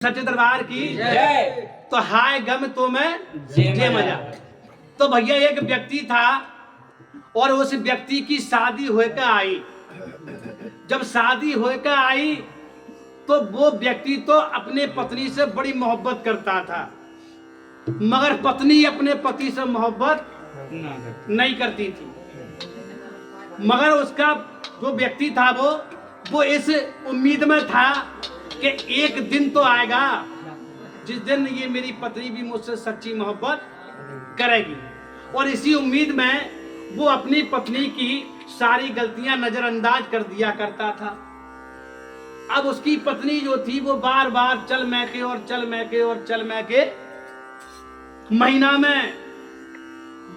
सच्चे दरबार की जय। तो हाय गम तो मैं जे मजा। तो भैया एक व्यक्ति था और उस व्यक्ति की शादी होकर आई। जब शादी होकर आई तो वो व्यक्ति तो अपने पत्नी से बड़ी मोहब्बत करता था, मगर पत्नी अपने पति से मोहब्बत नहीं करती थी। मगर उसका जो व्यक्ति था वो इस उम्मीद में था कि एक दिन तो आएगा जिस दिन ये मेरी पत्नी भी मुझसे सच्ची मोहब्बत करेगी, और इसी उम्मीद में वो अपनी पत्नी की सारी गलतियां नजरअंदाज कर दिया करता था। अब उसकी पत्नी जो थी वो बार बार चल मैके महीना में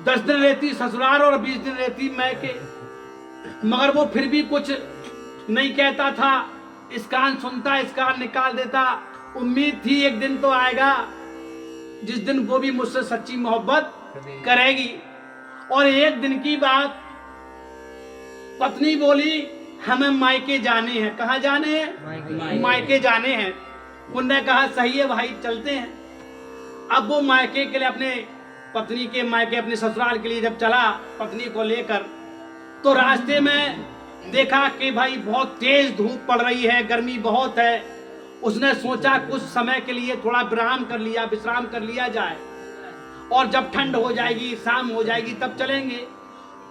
10 दिन रहती ससुराल और 20 दिन रहती मैके, मगर वो फिर भी कुछ नहीं कहता था। इस कान सुनता, इस कान निकाल देता। उम्मीद थी एक दिन तो आएगा जिस दिन वो भी मुझसे सच्ची मोहब्बत करेगी। और एक दिन की बात, पत्नी बोली हमें मायके जाने हैं। कहाँ जाने हैं? मायके जाने हैं। उनने कहा सही है भाई, चलते हैं। अब वो मायके के लिए, अपने पत्नी के मायके, अपने ससुराल के लिए जब चला पत्नी को लेकर, तो रास्ते में देखा कि भाई बहुत तेज धूप पड़ रही है, गर्मी बहुत है। उसने सोचा कुछ समय के लिए थोड़ा विश्राम कर लिया जाए, और जब ठंड हो जाएगी, शाम हो जाएगी, तब चलेंगे।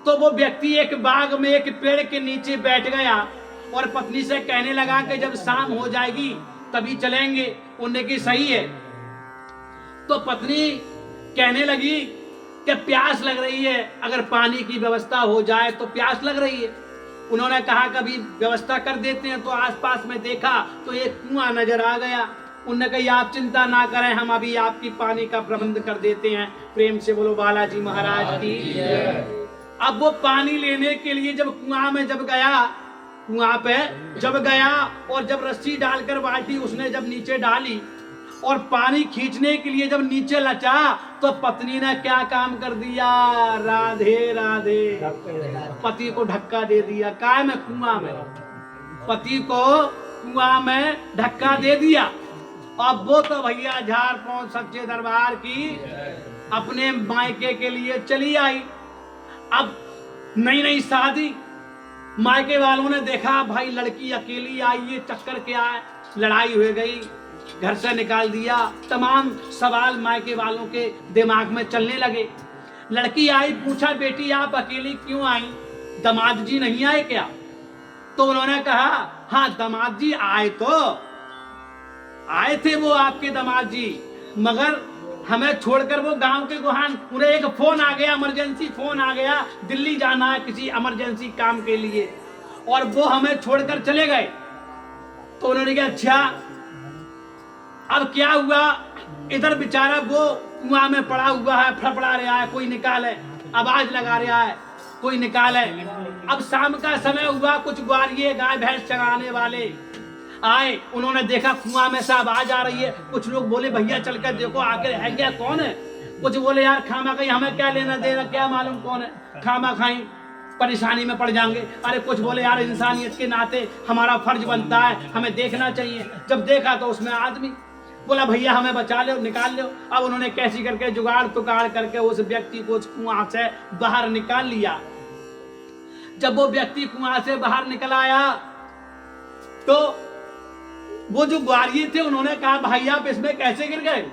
तो वो व्यक्ति एक बाग में एक पेड़ के नीचे बैठ गया और पत्नी से कहने लगा कि जब शाम हो जाएगी तभी चलेंगे। उन्होंने की सही है। तो पत्नी कहने लगी कि प्यास लग रही है, अगर पानी की व्यवस्था हो जाए तो। प्यास लग रही है। उन्होंने कहा कभी व्यवस्था कर देते हैं। तो आसपास में देखा तो एक कुआं नजर आ गया। उन्होंने कहा आप चिंता ना करें, हम अभी आपकी पानी का प्रबंध कर देते हैं। प्रेम से बोलो बालाजी महाराज की। अब वो पानी लेने के लिए जब कुआं पे जब गया और जब रस्सी डालकर बाल्टी उसने जब नीचे डाली और पानी खींचने के लिए जब नीचे लचा, तो पत्नी ने क्या काम कर दिया? राधे राधे, पति को धक्का दे दिया। काय में? कुआं में। पति को कुआं में धक्का दे दिया। अब वो तो भैया झाड़ पहुंच सच्चे दरबार की अपने मायके के लिए चली आई। अब नई शादी, मायके वालों ने देखा भाई लड़की अकेली आई, ये चक्कर क्या है? लड़ाई हो गई, घर से निकाल दिया। तमाम सवाल मायके वालों के दिमाग में चलने लगे। लड़की आई, पूछा बेटी आप अकेली क्यों आई? दामाद जी नहीं आए क्या? तो उन्होंने कहा हाँ दामाद जी आए थे वो आपके दामाद जी, मगर हमें छोड़कर वो गांव के गुहान, पूरे एक फोन आ गया, इमरजेंसी फोन आ गया, दिल्ली जाना है किसी इमरजेंसी काम के लिए, और वो हमें छोड़कर चले गए। तो उन्होंने कहा अच्छा अब क्या हुआ? इधर बेचारा वो कुआं में पड़ा हुआ है, फड़फड़ा रहा है, कोई निकाले, आवाज लगा रहा है, कोई निकाले। अब शाम का समय हुआ, कुछ ग्वारिये गाय भैंस चराने वाले आए। उन्होंने देखा कुआं में से आवाज आ रही है। कुछ लोग बोले भैया चलकर देखो आखिर है क्या, कौन है? कुछ बोले यार खामा खाई, हमें क्या लेना देना, क्या मालूम कौन है, खामा खाई परेशानी में पड़ जाएंगे। अरे कुछ बोले यार इंसानियत के नाते हमारा फर्ज बनता है, हमें देखना चाहिए। जब देखा तो उसमें आदमी बोला भैया हमें बचा लो, निकाल लो। अब उन्होंने कैसी करके जुगाड़ तुगाड़ करके उस व्यक्ति को उस कुआं से बाहर निकाल लिया। जब वो व्यक्ति कुआं से बाहर निकल आया तो वो जो ग्वारिये थे उन्होंने कहा भाई आप इसमें कैसे गिर गए?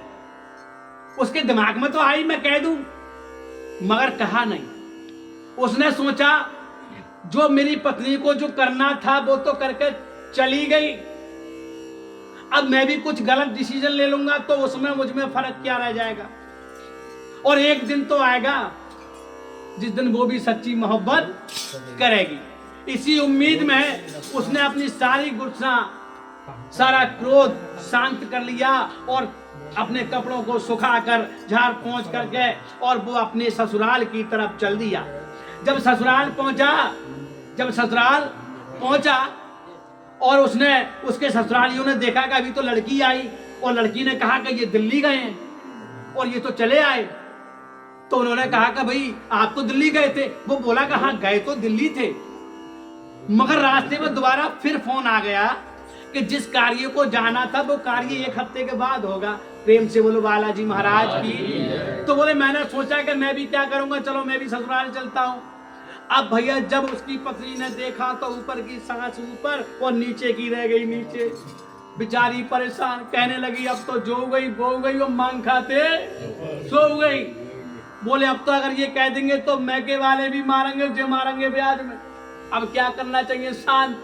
उसके दिमाग में तो आई मैं कह दूं, मगर कहा नहीं। उसने सोचा जो मेरी पत्नी को जो करना था वो तो करके चली गई, अब मैं भी कुछ गलत डिसीजन ले लूंगा तो उसमें मुझ में फर्क क्या रह जाएगा? और एक दिन तो आएगा जिस दिन वो भी सच्ची मोहब्बत करेगी। इसी उम्मीद में उसने अपनी सारी गुस्सा, सारा क्रोध शांत कर लिया और अपने कपड़ों को सुखाकर झाड़ पोंछ करके और वो अपने ससुराल की तरफ चल दिया। जब ससुराल पहुंचा और उसके ससुरालियों ने देखा कि अभी तो लड़की आई, और लड़की ने कहा कि ये दिल्ली गए हैं और ये तो चले आए। तो उन्होंने कहा कि भाई आप तो दिल्ली गए थे। वो बोला कि हाँ गए तो दिल्ली थे, मगर रास्ते में दोबारा फिर फोन आ गया कि जिस कार्य को जाना था वो कार्य 1 हफ्ते के बाद होगा। प्रेम से बोलो बालाजी महाराज की। तो बोले मैंने सोचा कि मैं भी क्या करूंगा, चलो मैं भी ससुराल चलता हूँ। अब भैया जब उसकी पत्नी ने देखा तो ऊपर की सांस ऊपर और नीचे की रह गई नीचे। बेचारी परेशान, कहने लगी अब तो जो गई बो गई, वो मांग खाते सो गई। बोले अब तो अगर ये कह देंगे तो मैके वाले भी मारेंगे, जो मारेंगे ब्याज में। अब क्या करना चाहिए, शांत।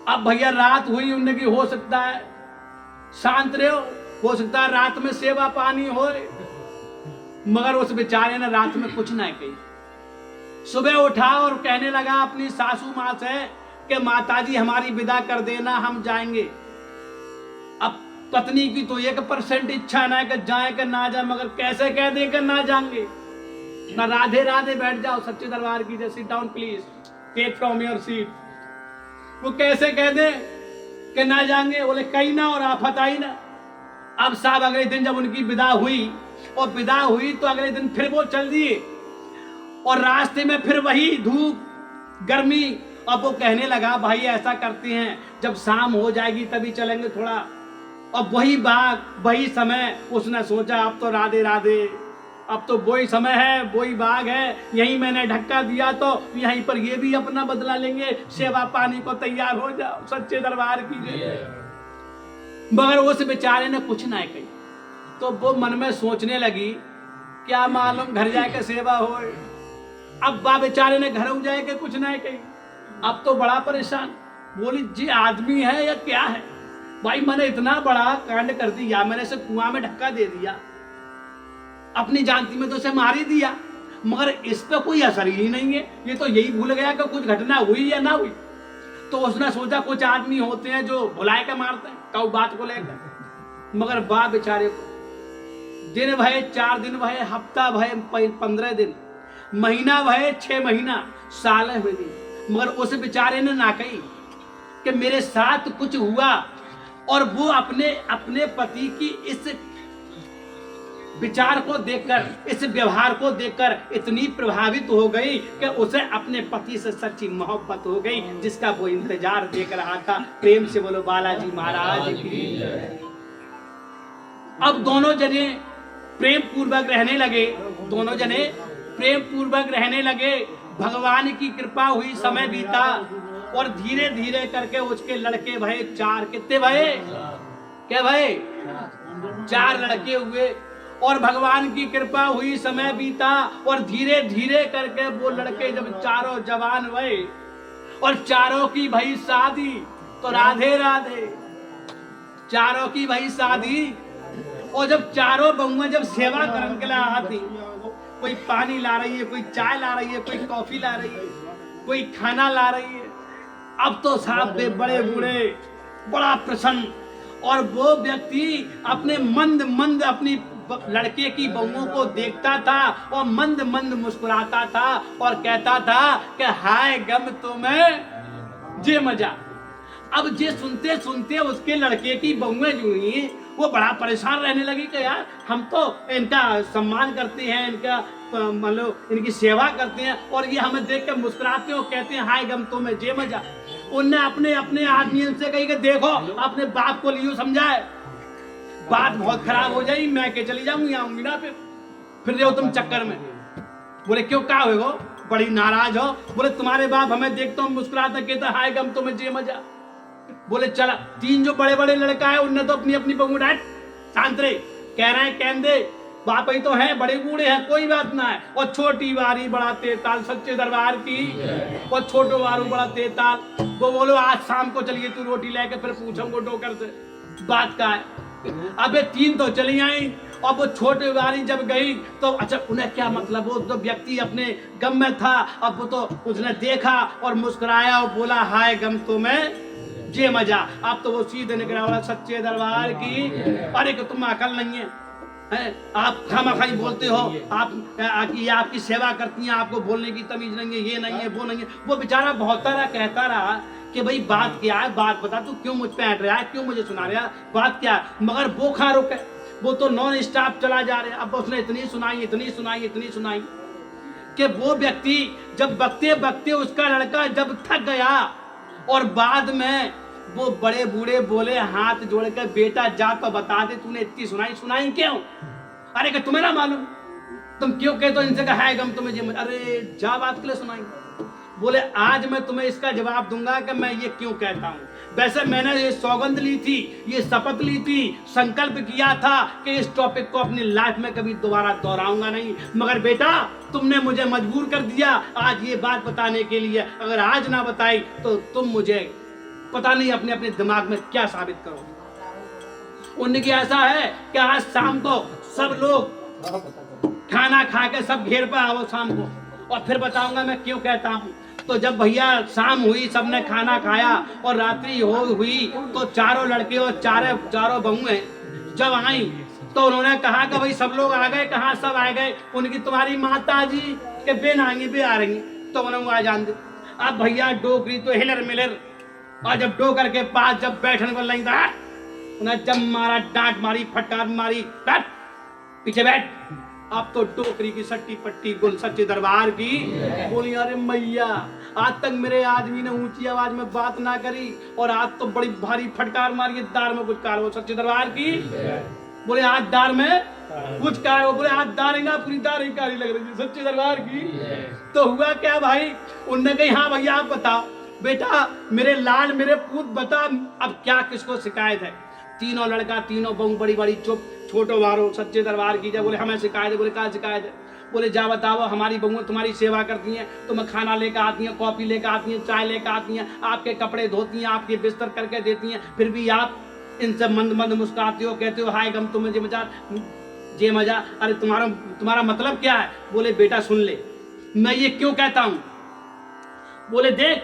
अब भैया रात हुई, उनने की हो सकता है शांत रहो, हो सकता है रात में सेवा पानी हो। मगर उस बेचारे ने रात में कुछ ना कही। सुबह उठा और कहने लगा अपनी सासू माँ से कि माताजी हमारी विदा कर देना, हम जाएंगे। अब पत्नी की तो 1% इच्छा ना है कि जाए कि ना जाए, मगर कैसे कह दे कि ना जाएंगे ना। राधे राधे बैठ जाओ सच्चे दरबार की, sit down please, take from your seat. वो कैसे कह दे कि ना जाएंगे, बोले कहीं ना और आफत आई ना। अब साहब अगले दिन जब उनकी विदा हुई, और विदा हुई तो अगले दिन फिर वो चल दिए, और रास्ते में फिर वही धूप गर्मी। अब वो कहने लगा भाई ऐसा करते हैं, जब शाम हो जाएगी तभी चलेंगे थोड़ा। और वही बाग वही समय, उसने सोचा अब तो राधे राधे, अब तो वही समय है, वही बाग है, यहीं मैंने धक्का दिया तो यहीं पर ये भी अपना बदला लेंगे, सेवा पानी को तैयार हो जाओ सच्चे दरबार की जय। मगर उस बेचारे ने कुछ ना कही। तो वो मन में सोचने लगी क्या मालूम घर जाके सेवा हो। अब बा बेचारे ने घर जाए के कुछ ना कही। अब तो बड़ा परेशान, बोली जी आदमी है या क्या है भाई, मैंने इतना बड़ा कांड कर दिया, मैंने इसे कुआं में धक्का दे दिया, अपनी जानती में तो उसे मार ही दिया, मगर इस पर कोई असर ही नहीं है। ये तो यही भूल गया कि कुछ घटना हुई या ना हुई। तो उसने सोचा कुछ आदमी होते हैं जो भुलाए के मारते हैं कऊ बात को लेकर। मगर बा बेचारे को दिन भय 4 दिन भय, हफ्ता भय 15 दिन, महीना भय 6 महीना, साल हुए दिन। मगर उस बेचारे ने ना कही कि मेरे साथ कुछ हुआ। और वो अपने पति की इस विचार को देखकर, इस व्यवहार को देखकर इतनी प्रभावित हो गई कि उसे अपने पति से सच्ची मोहब्बत हो गई, जिसका वो इंतजार देख रहा था। प्रेम से बोलो बालाजी महाराज की। अब दोनों जने प्रेम पूर्वक रहने लगे, दोनों जने प्रेम पूर्वक रहने लगे। भगवान की कृपा हुई, समय बीता, और धीरे धीरे करके उसके लड़के भये 4। कितने भये? क्या भये? 4 लड़के हुए। और भगवान की कृपा हुई, समय बीता, और धीरे धीरे करके वो लड़के जब चारों जवान हुए और चारों की भई शादी, तो राधे राधे, चारों की भई शादी। और जब चारों बहुएं जब सेवा करने के लिए आती, कोई पानी ला रही है, कोई चाय ला रही है, कोई कॉफी ला रही है, कोई खाना ला रही है। अब तो साहब वे बड़े बूढ़े बड़ा प्रसन्न, और वो व्यक्ति अपने मंद मंद अपनी लड़के की बहुओं को देखता था और मंद मंद मुस्कुराता था और कहता था कि हाय गम तुम्हें जे मजा। अब जे सुनते सुनते उसके लड़के की बहुएं जो हुई वो बड़ा परेशान रहने लगी कि यार हम तो इनका सम्मान करते हैं, इनका मतलब इनकी सेवा करते हैं, और ये हमें देख कर मुस्कुराते हो, कहते हैं हाय गम तुम्हें जे मजा। उनने अपने अपने आदमियों से कही कि देखो अपने बाप को लियो समझाए, बात बहुत खराब हो जाएगी, मैं के चली जाऊंगी, आऊंगी ना फिर रहो तुम चक्कर में। बोले क्यों क्या हो, बड़ी नाराज हो? बोले तुम्हारे बाप हमें देखता हूँ मुस्कुराता, कहता हाय गम तुम्हें जे मजा। बोले चला, 3 जो बड़े बड़े लड़का है उनने तो अपनी अपनी बहू डांट, शांत रहे, कह रहे हैं कहने बाप ही तो हैं, बड़े बूढ़े हैं, कोई बात ना है। और छोटी वारी बड़ा तेताल सच्चे दरबार की, और छोटो वारू बड़ा तेताल। वो बोलो आज शाम को चलिए तू रोटी लेके, फिर पूछूंगा डोकर से बात का है। अबे 3 तो चली आई, और वो छोटे वाली जब गई तो अच्छा उन्हें क्या मतलब, वो तो व्यक्ति अपने गम में था। अब वो तो उसने देखा और मुस्कुराया और बोला हाय गम तुम्हें जे मजा। अब तो वो सीधे निकला वाला सच्चे दरबार की। अरे कि तुम अकल नहीं है, आप खामखाई बोलते हो, आप ये आपकी सेवा करती हैं, आपको बोलने की तमीज नहीं है, ये नहीं है वो नहीं है। वो बेचारा बहुत तरह कहता रहा कि भाई बात क्या है, बात बता, तू क्यों मुझ पे हट रहा है, क्यों मुझे सुना रहा है, बात क्या है। मगर वो खा रुके, वो तो नॉन स्टॉप चला जा रहा है। अब उसने इतनी सुनाई इतनी सुनाई इतनी सुनाई कि वो व्यक्ति जब बकते बकते उसका लड़का जब थक गया और बाद में वो बड़े बूढ़े बोले हाथ जोड़ कर, बेटा जा तो बता दे तूने इतनी सुनाई क्यों? अरे कि तुम्हें ना मालूम, तुम क्यों कहते हो इनसे कहा है गम तुम्हें जे? अरे जा बात के लिए सुनाई। बोले आज मैं तुम्हें इसका जवाब दूंगा कि मैं ये क्यों कहता हूं। वैसे मैंने ये सौगंध ली थी, ये शपथ ली थी, संकल्प किया था कि इस टॉपिक को अपनी लाइफ में कभी दोबारा दोहराऊंगा नहीं, मगर बेटा तुमने मुझे मजबूर कर दिया आज ये बात बताने के लिए। अगर आज ना बताई तो तुम मुझे पता नहीं अपने अपने दिमाग में क्या साबित करोगे। उनकी ऐसा है कि आज शाम को सब लोग खाना खा के सब घेर पर आओ शाम को, और फिर बताऊंगा मैं क्यों कहता हूँ। तो जब भैया शाम हुई, सबने खाना खाया और रात्रि हुई, तो चारों लड़के और चारों बहुएं जब आई तो उन्होंने कहा कि भाई सब लोग आ गए। कहाँ सब आ गए? उनकी तुम्हारी माता जी के बेन आएंगी, बे आ रही, तो उन्होंने आ जान दे। अब भैया डोकरी तो हिलर मिलर, और जब डोकर के पास जब बैठने को लगी था, उन्हें जब मारा, डांट मारी, फटकार मारी, बैठ पीछे बैठ। अब तो टोकरी की सट्टी पट्टी गुल सच्चे दरबार की बोली, अरे मैया आज तक मेरे आदमी ने ऊंची आवाज में बात ना करी और आज तो बड़ी भारी फटकार मारी, दार में कुछ कार हो सच्चे दरबार की। बोले आज दार में कुछ कार हो, बोले आज दारेगा पूरी दार ही कारी लग रही है सच्चे दरबार की। तो हुआ क्या भाई? उनने कही हाँ भैया आप बताओ, बेटा मेरे लाल मेरे पूत बता अब क्या किसको शिकायत है? तीनों लड़का तीनों बहू बड़ी बड़ी चुप, छोटो वारो सच्चे दरबार की। जब बोले हमें शिकायत है। बोले क्या शिकायत है? बोले जा बताओ, हमारी बहुएं तुम्हारी सेवा करती हैं, तुम्हें खाना लेकर आती हैं, कॉफी लेकर आती हैं, चाय लेकर आती हैं, आपके कपड़े धोती हैं, आपके बिस्तर करके देती हैं, फिर भी आप इनसे मंद मंद मुस्कुराते हो, कहते हो हाय गम तुम्हें जे मजा। अरे तुम्हारा मतलब क्या है? बोले बेटा सुन ले, मैं ये क्यों कहता हूं। बोले देख,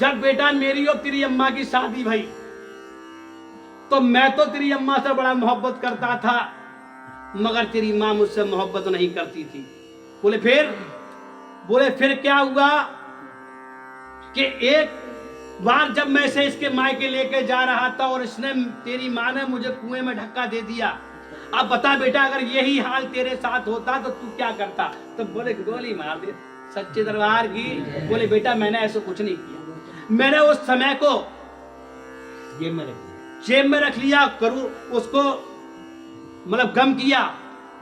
जब बेटा मेरी और तेरी अम्मा की शादी भई तो मैं तो तेरी अम्मा से बड़ा मोहब्बत करता था, मगर तेरी माँ मुझसे मोहब्बत नहीं करती थी। बोले फिर क्या हुआ कि एक बार जब मैं इसे इसके मायके लेके जा रहा था और इसने तेरी माँ ने मुझे कुएं में धक्का दे दिया। अब बता बेटा अगर यही हाल तेरे साथ होता तो तू क्या करता? तो बोले गोली मार दे सच्चे दरबार की। बोले बेटा मैंने ऐसा कुछ नहीं किया, मैंने उस समय को जेब में रख लिया, करूं उसको मतलब गम किया,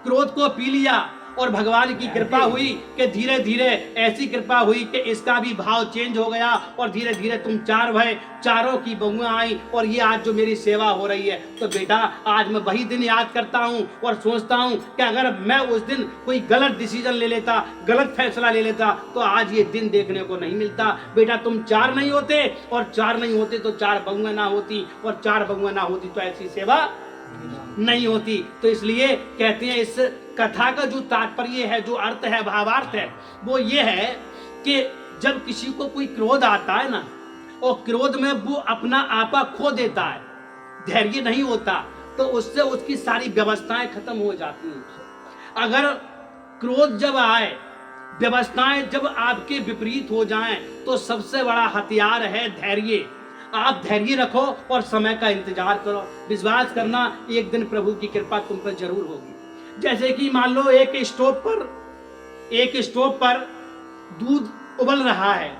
क्रोध को पी लिया, और भगवान की कृपा हुई कि धीरे धीरे ऐसी कृपा हुई कि इसका भी भाव चेंज हो गया और धीरे धीरे तुम चार भाई, चारों की बहुएं आई और ये आज जो मेरी सेवा हो रही है। तो बेटा आज मैं वही दिन याद करता हूँ और सोचता हूँ कि अगर मैं उस दिन कोई गलत डिसीजन ले लेता, गलत फैसला ले लेता तो आज ये दिन देखने को नहीं मिलता। बेटा तुम चार नहीं होते, और चार नहीं होते तो चार बहुएं ना होती, और चार बहुएं ना होती तो ऐसी सेवा नहीं होती। तो इसलिए कहते हैं इस कथा का जो तात्पर्य है, जो अर्थ है, भावार्थ है, वो ये है कि जब किसी को कोई क्रोध आता है ना, और क्रोध में वो अपना आपा खो देता है, धैर्य नहीं होता, तो उससे उसकी सारी व्यवस्थाएं खत्म हो जाती हैं। अगर क्रोध जब आए, व्यवस्थाएं जब आपके विपरीत हो जाएं, तो सबसे बड़ा हथियार है धैर्य। आप धैर्य रखो और समय का इंतजार करो। विश्वास करना एक दिन प्रभु की कृपा तुम पर जरूर होगी। जैसे कि मान लो एक स्टोव पर दूध उबल रहा है,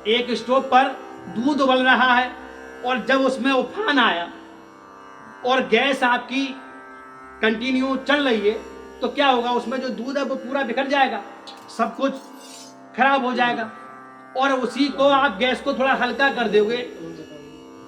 एक स्टोव पर दूध उबल रहा है, और जब उसमें उफान आया और गैस आपकी कंटिन्यू चल रही है, तो क्या होगा? उसमें जो दूध है वो पूरा बिखर जाएगा, सब कुछ खराब हो जाएगा। और उसी को आप गैस को थोड़ा हल्का कर दोगे,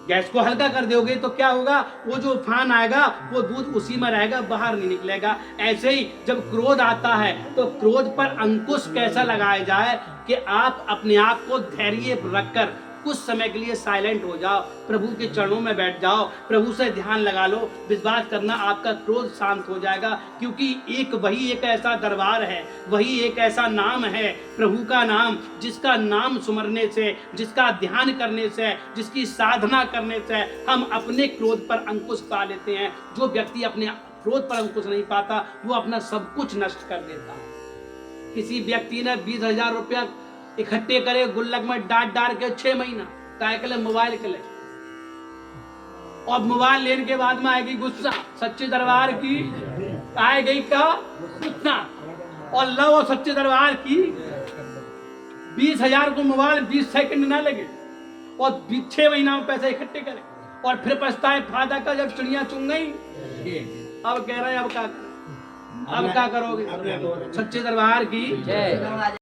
गैस को हल्का कर दोगे तो क्या होगा? वो जो उफान आएगा वो दूध उसी में रहेगा, बाहर नहीं निकलेगा। ऐसे ही जब क्रोध आता है तो क्रोध पर अंकुश कैसा लगाया जाए कि आप अपने आप को धैर्य रखकर कुछ समय के लिए साइलेंट हो जाओ, प्रभु के चरणों में बैठ जाओ, प्रभु से ध्यान लगा लो। विश्वास करना आपका क्रोध शांत हो जाएगा, क्योंकि वही एक ऐसा दरबार है, वही एक ऐसा नाम है, प्रभु का नाम, जिसका नाम सुमरने से, जिसका ध्यान करने से, जिसकी साधना करने से हम अपने क्रोध पर अंकुश पा लेते हैं। जो व्यक्ति अपने क्रोध पर अंकुश नहीं पाता वो अपना सब कुछ नष्ट कर देता है। किसी व्यक्ति ने 20,000 रुपया इकट्ठे करे गुल्लक में डाल के 6 महीना काय के लिए? मोबाइल के लिए। और मोबाइल लेने के बाद में आएगी गुस्सा, सच्चे दरबार की आएगी का गुस्सा, और लव और सच्चे दरबार की 20,000 को मोबाइल 20 सेकंड ना लगे और 6 महीना में पैसे इकट्ठे करे। और फिर पछताए फायदा का जब चिड़िया चुन गई। अब कह रहे हैं अब क्या करोगे। सच्चे दरबार की जय।